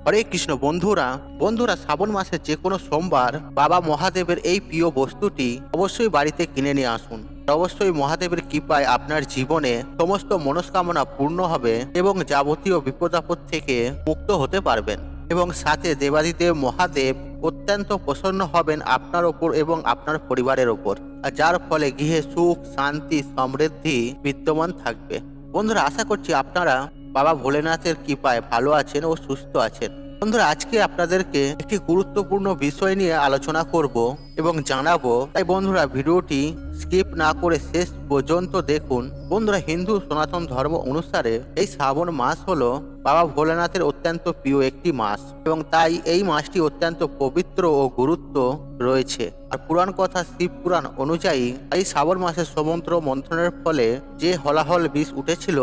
হরে কৃষ্ণ বন্ধুরা বন্ধুরা শ্রাবণ মাসের যে কোনো সোমবার বাবা মহাদেবের এই প্রিয় বস্তুটি অবশ্যই বাড়িতে কিনে নিয়ে আসুন। অবশ্যই মহাদেবের কৃপায় আপনার জীবনে সমস্ত মনস্কামনা পূর্ণ হবে এবং যাবতীয় বিপদ আপদ থেকে মুক্ত হতে পারবেন। এবং সাথে দেবাদিদেব মহাদেব অত্যন্ত প্রসন্ন হবেন আপনার ওপর এবং আপনার পরিবারের ওপর, আর যার ফলে গৃহে সুখ শান্তি সমৃদ্ধি বিদ্যমান থাকবে। বন্ধুরা, আশা করছি আপনারা বাবা ভোলেনাথের কৃপায় ভালো আছেন ও সুস্থ আছেন। বন্ধুরা, আজকে আপনাদেরকে একটি গুরুত্বপূর্ণ বিষয় নিয়ে আলোচনা করব এবং জানাবো, তাই বন্ধুরা ভিডিওটি স্কিপ না করে শেষ পর্যন্ত দেখুন। বন্ধুরা, হিন্দু সনাতন ধর্ম অনুসারে এই শ্রাবণ মাস হলো বাবা ভোলেনাথের অত্যন্ত প্রিয় একটি মাস এবং তাই এই মাসটি অত্যন্ত পবিত্র ও গুরুত্ব রয়েছে। আর পুরাণ কথা শিব পুরাণ অনুযায়ী এই শ্রাবণ মাসের সমুদ্র মন্থনের ফলে যে হলাহল বিষ উঠেছিল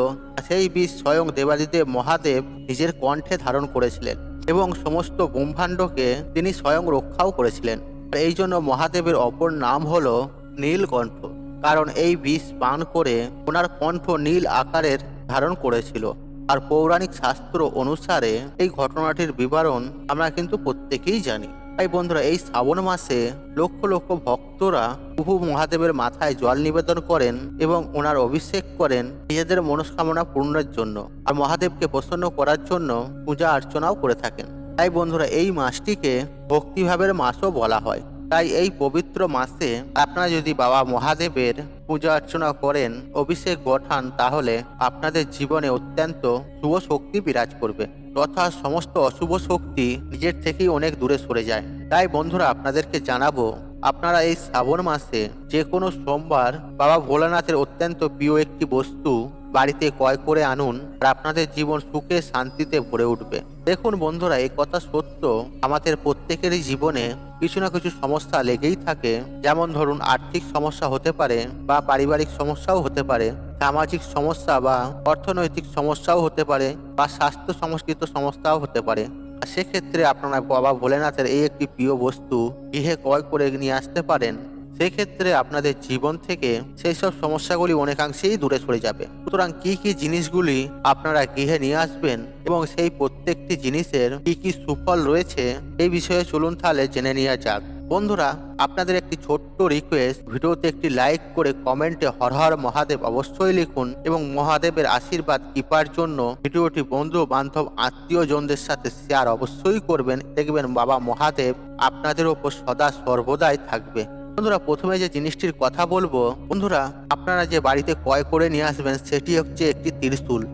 সেই বিষ স্বয়ং দেবাদিদেব মহাদেব নিজের কণ্ঠে ধারণ করেছিলেন এবং সমস্ত ব্রহ্মাণ্ডকে তিনি স্বয়ং রক্ষাও করেছিলেন। এই জন্য মহাদেবের অপর নাম হলো নীলকণ্ঠ, কারণ এই বিষ পান করে ওনার কণ্ঠ নীল আকারের ধারণ করেছিল। আর পৌরাণিক শাস্ত্র অনুসারে এই ঘটনাটির বিবরণ আমরা কিন্তু প্রত্যেকেই জানি। তাই বন্ধুরা, এই শ্রাবণ মাসে লক্ষ লক্ষ ভক্তরা প্রভু মহাদেবের মাথায় জল নিবেদন করেন এবং ওনার অভিষেক করেন নিজেদের মনস্কামনা পূর্ণের জন্য, আর মহাদেবকে প্রসন্ন করার জন্য পূজা অর্চনাও করে থাকেন। তাই বন্ধুরা, এই মাসটিকে ভক্তিভাবের মাসও বলা হয়। তাই এই পবিত্র মাসে আপনারা যদি বাবা মহাদেবের পূজা অর্চনা করেন, অভিষেক গঠান, তাহলে আপনাদের জীবনে অত্যন্ত শুভ শক্তি বিরাজ করবে, তথা সমস্ত অশুভ শক্তি নিজের থেকেই অনেক দূরে সরে যায়। তাই বন্ধুরা, আপনাদেরকে জানাবো, আপনারা এই শ্রাবণ মাসে যে কোনো সোমবার বাবা ভোলানাথের অত্যন্ত প্রিয় একটি বস্তু বাড়িতে ক্রয় করে আনুন, আর আপনাদের জীবন সুখে শান্তিতে ভরে উঠবে। দেখুন বন্ধুরা, এই কথা সত্য, আমাদের প্রত্যেকেরই জীবনে কিছু না কিছু সমস্যা লেগেই থাকে। যেমন ধরুন, আর্থিক সমস্যা হতে পারে বা পারিবারিক সমস্যাও হতে পারে, সামাজিক সমস্যা বা অর্থনৈতিক সমস্যাও হতে পারে বা স্বাস্থ্য সংস্কৃত সমস্যাও হতে পারে। সেক্ষেত্রে আপনারা বাবা ভোলেনাথের এই একটি প্রিয় বস্তু গৃহে ক্রয় করে নিয়ে আসতে পারেন। সেক্ষেত্রে আপনাদের জীবন থেকে সেই সব সমস্যাগুলি অনেকাংশেই দূরে সরে যাবে। সুতরাং কি কি জিনিসগুলি আপনারা গৃহে নিয়ে আসবেন এবং সেই প্রত্যেকটি জিনিসের কি কি সুফল রয়েছে এই বিষয়ে চলুন তাহলে জেনে নেওয়া যাক। বন্ধুরা, আপনাদের একটি ছোট্ট রিকোয়েস্ট, ভিডিওতে একটি লাইক করে কমেন্টে হর হর মহাদেব অবশ্যই লিখুন এবং মহাদেবের আশীর্বাদ কৃপার জন্য ভিডিওটি বন্ধু বান্ধব আত্মীয়জনদের সাথে শেয়ার অবশ্যই করবেন। দেখবেন বাবা মহাদেব আপনাদের ওপর সদা সর্বদাই থাকবে। বন্ধুরা, প্রথমে যে জিনিসটির কথা বলবো, বন্ধুরা আপনারা যে বাড়িতে ক্রয় করে নিয়ে আসবেন সেটি হচ্ছে একটি ত্রিশূল।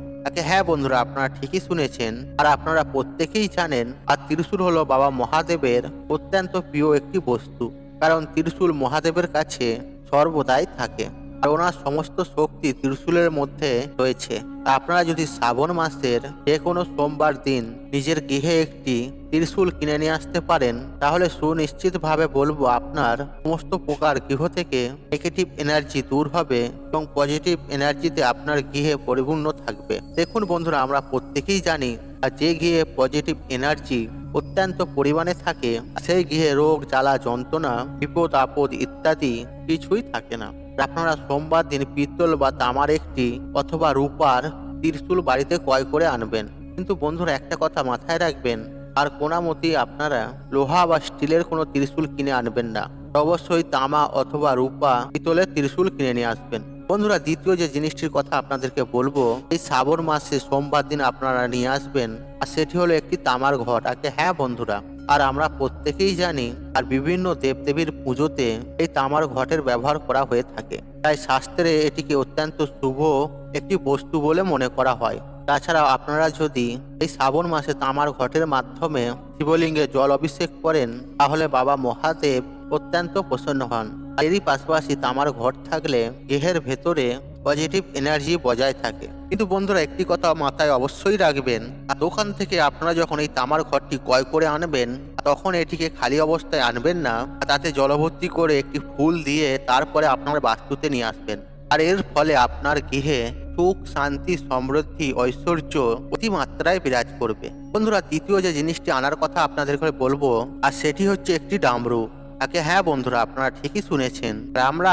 হ্যাঁ বন্ধুরা, আপনারা ঠিকই শুনেছেন, আর আপনারা প্রত্যেকেই জানেন, আর ত্রিশূল হলো বাবা মহাদেবের অত্যন্ত প্রিয় একটি বস্তু, কারণ ত্রিশূল মহাদেবের কাছে সর্বদাই থাকে আর ওনার সমস্ত শক্তি ত্রিশূলের মধ্যে রয়েছে। আপনারা যদি শ্রাবণ মাসের যে কোনো সোমবার দিন নিজের গৃহে একটি ত্রিশূল কিনে নিয়ে আসতে পারেন, তাহলে সুনিশ্চিতভাবে বলবো আপনার সমস্ত প্রকার গৃহ থেকে নেগেটিভ এনার্জি দূর হবে এবং পজিটিভ এনার্জিতে আপনার গৃহে পরিপূর্ণ থাকবে। দেখুন বন্ধুরা, আমরা প্রত্যেকেই জানি, আর যে গৃহে পজিটিভ এনার্জি অত্যন্ত পরিমাণে থাকে সেই গৃহে রোগ জ্বালা যন্ত্রণা বিপদ আপদ ইত্যাদি কিছুই থাকে না। আপনারা সোমবার দিন পিতল বা তামার একটি অথবা রূপার ত্রিশূল বাড়িতে ক্রয় করে আনবেন। কিন্তু বন্ধুরা, একটা কথা মাথায় রাখবেন, আর কোনামতি আপনারা লোহা বা স্টিলের কোনো ত্রিশূল কিনে আনবেন না, অবশ্যই তামা অথবা রূপা পিতলের ত্রিশূল কিনে নিয়ে আসবেন। বন্ধুরা, দ্বিতীয় যে জিনিসটির কথা আপনাদেরকে বলবো, এই শ্রাবণ মাসে সোমবার দিন আপনারা নিয়ে আসবেন, আর সেটি হলো একটি তামার ঘট। হ্যাঁ বন্ধুরা, আর আমরা প্রত্যেকেই জানি, আর বিভিন্ন দেবদেবীর পুজোতে এই তামার ঘটের ব্যবহার করা হয়ে থাকে। তাই শাস্ত্রে এটিকে অত্যন্ত শুভ একটি বস্তু বলে মনে করা হয়। তাছাড়াও আপনারা যদি এই শ্রাবণ মাসে তামার ঘটের মাধ্যমে শিবলিঙ্গে জল অভিষেক করেন, তাহলে বাবা মহাদেব অত্যন্ত প্রসন্ন হন। এরই পাশাপাশি তামার ঘট থাকলে গৃহের ভেতরে পজিটিভ এনার্জি বজায় থাকে। কিন্তু বন্ধুরা, একটি কথা মাথায় অবশ্যই রাখবেন, দোকান থেকে আপনারা যখন এই তামার ঘরটি ক্রয় করে আনবেন, তখন এটিকে খালি অবস্থায় আনবেন না, তাতে জলভর্তি করে একটি ফুল দিয়ে তারপরে আপনার বাস্তুতে নিয়ে আসবেন। আর এর ফলে আপনার গৃহে সুখ শান্তি সমৃদ্ধি ঐশ্বর্য অতিমাত্রায় বিরাজ করবে। বন্ধুরা, তৃতীয় যে জিনিসটি আনার কথা আপনাদের ঘরে বলবো, আর সেটি হচ্ছে একটি ডামরু। হ্যাঁ বন্ধুরা, আপনারা ঠিকই শুনেছেন,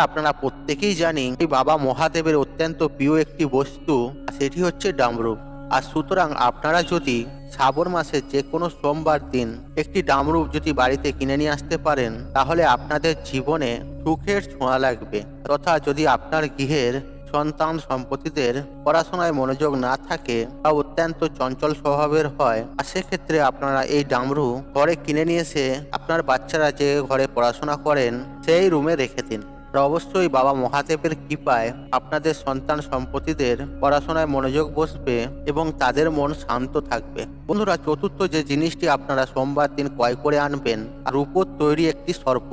আপনারা প্রত্যেকেই জানি এই বাবা মহাদেবের অত্যন্ত প্রিয় একটি বস্তু, সেটি হচ্ছে ডামরু। আর সুতরাং আপনারা যদি শ্রাবণ মাসে যে কোনো সোমবার দিন একটি ডামরু যদি বাড়িতে কিনে নিয়ে আসতে পারেন, তাহলে আপনাদের জীবনে সুখের ছোঁয়া লাগবে। তথা যদি আপনার গৃহের সন্তান সম্পত্তিদের পড়াশোনায় মনোযোগ না থাকে বা অত্যন্ত চঞ্চল স্বভাবের হয়, আর সেক্ষেত্রে আপনারা এই ডামরু ঘরে কিনে নিয়ে এসে আপনার বাচ্চারা যে ঘরে পড়াশোনা করেন সেই রুমে রেখে দিন। আর অবশ্যই বাবা মহাদেবের কৃপায় আপনাদের সন্তান সম্পত্তিদের পড়াশোনায় মনোযোগ বসবে এবং তাদের মন শান্ত থাকবে। বন্ধুরা, চতুর্থ যে জিনিসটি আপনারা সোমবার দিন ক্রয় করে আনবেন, আর রূপোর তৈরি একটি সর্প।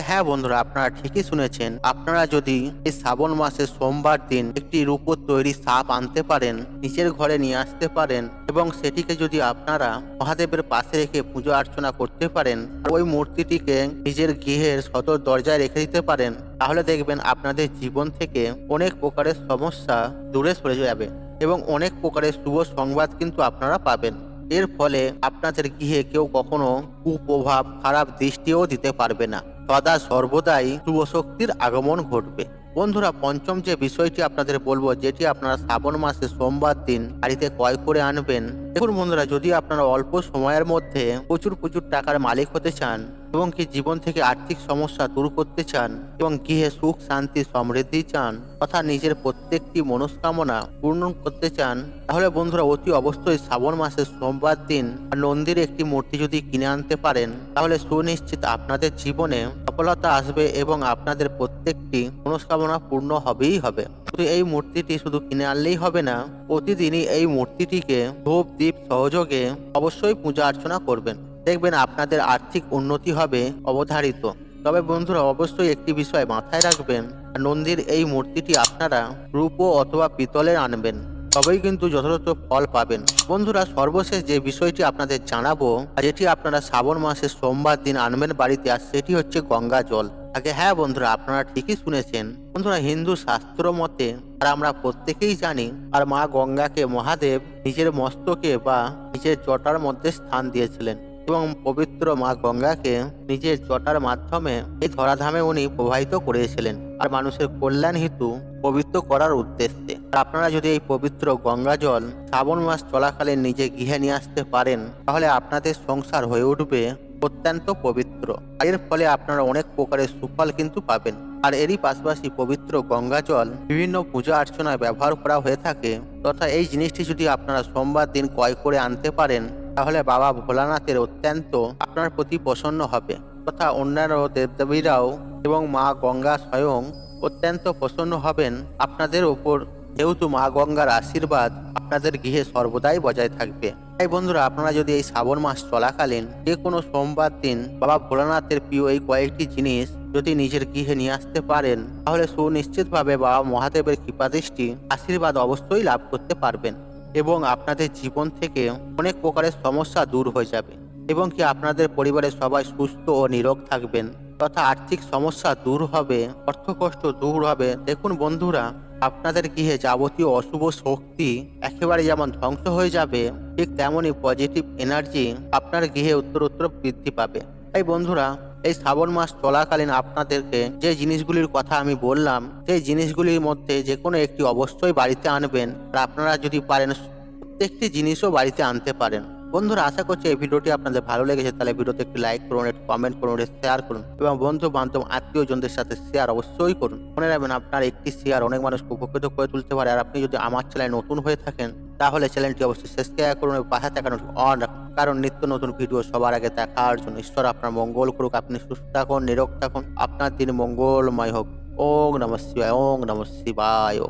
হ্যাঁ বন্ধুরা, আপনারা ঠিকই শুনেছেন। আপনারা যদি এই শ্রাবণ মাসে সোমবার দিন একটি রূপোর তৈরি সাপ আনতে পারেন, নিজের ঘরে নিয়ে আসতে পারেন এবং সেটিকে যদি আপনারা মহাদেবের পাশে রেখে পুজো অর্চনা করতে পারেন, ওই মূর্তিটিকে নিজের গৃহের সদর দরজায় রেখে দিতে পারেন, তাহলে দেখবেন আপনাদের জীবন থেকে অনেক প্রকারের সমস্যা দূরে সরে যাবে এবং অনেক প্রকারের শুভ সংবাদ কিন্তু আপনারা পাবেন। এর ফলে আপনাদের গৃহে কেউ কখনো কুপ্রভাব, খারাপ দৃষ্টিও দিতে পারবে না। সদা সর্বদাই শুভ শক্তির আগমন ঘটবে। বন্ধুরা, পঞ্চম যে বিষয়টি আপনাদের বলবো, যেটি আপনারা শ্রাবণ মাসে সোমবার দিন বাড়িতে ক্রয় করে আনবেন। দেখুন বন্ধুরা, যদি আপনারা অল্প সময়ের মধ্যে প্রচুর প্রচুর টাকার মালিক হতে চান এবং কি জীবন থেকে আর্থিক সমস্যা দূর করতে চান এবং গৃহে সুখ শান্তি সমৃদ্ধি চান তথা নিজের প্রত্যেকটি মনস্কামনা পূর্ণ করতে চান, তাহলে বন্ধুরা অতি অবশ্যই শ্রাবণ মাসের সোমবার দিন নন্দীর একটি মূর্তি যদি কিনে আনতে পারেন, তাহলে সুনিশ্চিত আপনাদের জীবনে সফলতা আসবে এবং আপনাদের প্রত্যেকটি মনস্কামনা পূর্ণ হবেই হবে। শুধু এই মূর্তিটি শুধু কিনে আনলেই হবে না, প্রতিদিনই এই মূর্তিটিকে ধূপ দ্বীপ সহযোগে অবশ্যই পূজা অর্চনা করবেন। দেখবেন আপনাদের আর্থিক উন্নতি হবে অবধারিত। তবে বন্ধুরা, অবশ্যই একটি বিষয় মাথায় রাখবেন, নন্দীর এই মূর্তিটি আপনারা রূপ অথবা পিতলের আনবেন, তবেই কিন্তু যথাযথ ফল পাবেন। বন্ধুরা, সর্বশেষ যে বিষয়টি আপনাদের জানাবো, যেটি আপনারা শ্রাবণ মাসে সোমবার দিন আনবেন বাড়িতে, আর সেটি হচ্ছে গঙ্গা জল। হ্যাঁ বন্ধুরা, আপনারা ঠিকই শুনেছেন। বন্ধুরা, হিন্দু শাস্ত্র মতে আর আমরা প্রত্যেকেই জানি, আর মা গঙ্গাকে মহাদেব নিজের মস্তকে বা নিজের জটার মধ্যে স্থান দিয়েছিলেন এবং পবিত্র মা গঙ্গাকে নিজের জটার মাধ্যমে এই ধরাধামে উনি প্রবাহিত করেছিলেন আর মানুষের কল্যাণ হেতু পবিত্র করার উদ্দেশ্যে। আপনারা যদি এই পবিত্র গঙ্গা জল শ্রাবণ মাস চলাকালীন নিজে গৃহে নিয়ে আসতে পারেন, তাহলে আপনাদের সংসার হয়ে উঠবে অত্যন্ত পবিত্র। এর ফলে আপনারা অনেক প্রকারের সুফল কিন্তু পাবেন। আর এরই পাশাপাশি পবিত্র গঙ্গা জল বিভিন্ন পূজা অর্চনায় ব্যবহার করা হয়ে থাকে, তথা এই জিনিসটি যদি আপনারা সোমবার দিন ক্রয় করে আনতে পারেন, তাহলে বাবা ভোলানাথের অত্যন্ত আপনার প্রতি প্রসন্ন হবে, তথা অন্যান্য দেবদেবীরাও এবং মা গঙ্গা স্বয়ং অত্যন্ত প্রসন্ন হবেন আপনাদের উপর, যেহেতু মা গঙ্গার আশীর্বাদ আপনাদের গৃহে সর্বদাই বজায় থাকবে। তাই বন্ধুরা, আপনারা যদি এই শ্রাবণ মাস চলাকালীন যে কোনো সোমবার দিন বাবা ভোলানাথের প্রিয় এই কয়েকটি জিনিস যদি নিজের গৃহে নিয়ে আসতে পারেন, তাহলে সুনিশ্চিতভাবে বাবা মহাদেবের কৃপাদৃষ্টি আশীর্বাদ অবশ্যই লাভ করতে পারবেন এবং আপনাদের জীবন থেকে অনেক প্রকারের সমস্যা দূর হয়ে যাবে এবং কি আপনাদের পরিবারের সবাই সুস্থ ও নিরোগ থাকবেন, তথা আর্থিক সমস্যা দূর হবে, অর্থকষ্ট দূর হবে। দেখুন বন্ধুরা, আপনাদের গৃহে যাবতীয় অশুভ শক্তি একেবারে যেমন ধ্বংস হয়ে যাবে, ঠিক তেমনই পজিটিভ এনার্জি আপনার গৃহে উত্তরোত্তর বৃদ্ধি পাবে। তাই বন্ধুরা, এই শ্রাবণ মাস চলাকালীন আপনাদেরকে যে জিনিসগুলির কথা আমি বললাম, সেই জিনিসগুলির মধ্যে যে কোনো একটি অবশ্যই বাড়িতে আনবেন। আর আপনারা যদি পারেন প্রত্যেকটি জিনিসও বাড়িতে আনতে পারেন। বন্ধুরা, আশা করছি এই ভিডিওটি আপনাদের ভালো লেগেছে। তাহলে ভিডিওতে একটি লাইক করুন, একটু কমেন্ট করুন, শেয়ার করুন এবং বন্ধু বান্ধব আত্মীয়জনদের সাথে শেয়ার অবশ্যই করুন। মনে রাখবেন, আপনার একটি শেয়ার অনেক মানুষকে উপকৃত করে তুলতে পারে। আর আপনি যদি আমার চ্যানেল নতুন হয়ে থাকেন, তাহলে চ্যানেলটি অবশ্যই সাবস্ক্রাইব করুন এবং পাশে থাকা নোটিফিকেশন অন রাখুন, কারণ নিত্য নতুন ভিডিও সবার আগে দেখার জন্য। ঈশ্বর আপনার মঙ্গল করুক, আপনি সুস্থ থাকুন, নিরোগ থাকুন, আপনার দিন মঙ্গলময় হোক। ওং নমঃ শিবায়, ওং নমঃ শিবায়।